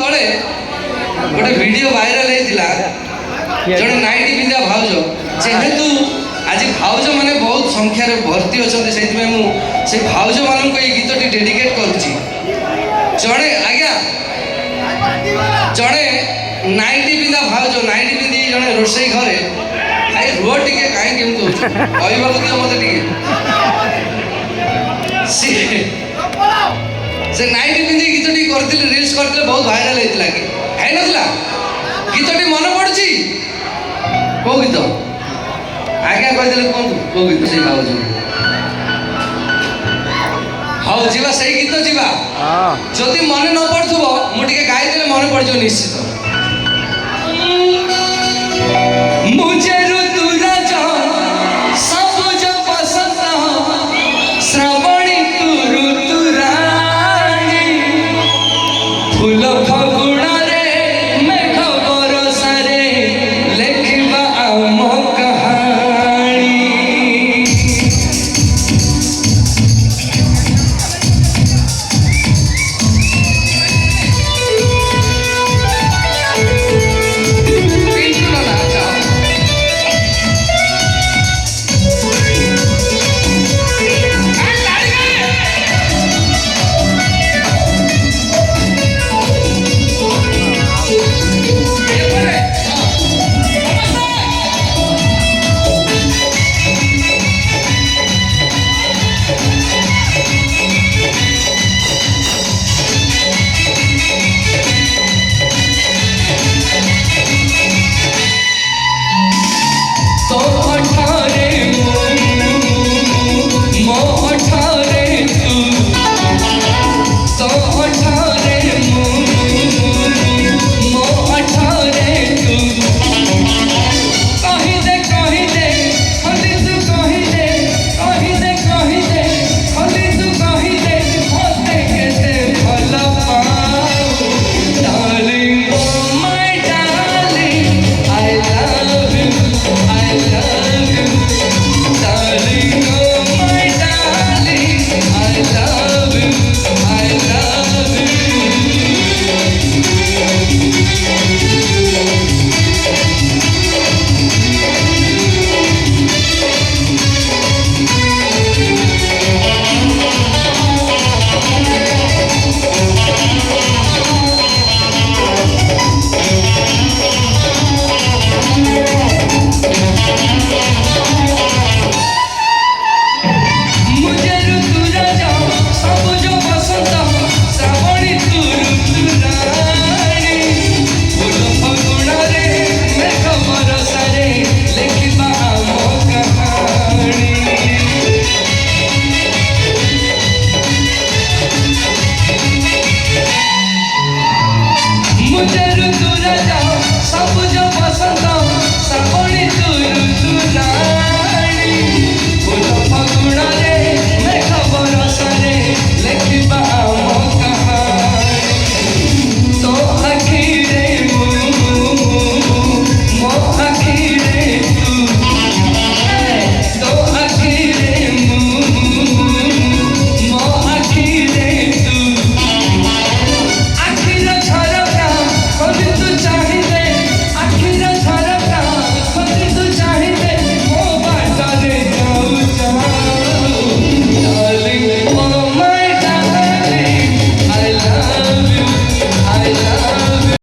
तले गोटे video viral होता जड़े नाइटी पिंधा भाउज जेहेतु आज भाउज मैंने बहुत संख्यार भर्ती अच्छा से भाउज मान को गीत डेडिकेट करुच्ची जड़े आज्ञा जड़े नाइटी पिंधा भाउज नाइटी पिंधि जड़े रोषे घरे भाई रुह टे कहीं कहवा दियो मत से नाइटी पिंधि गीतटी करते रिल्स करते बहुत भाइराल होता कि है ना गीतटी मन पड़ी कौ गीत आज्ञा कहते कहतु कौ गीत से भावुज हाँ जीवा से गीत जीवा जदि मन न पड़ो मुझे गाई देने मन पड़ निश्चित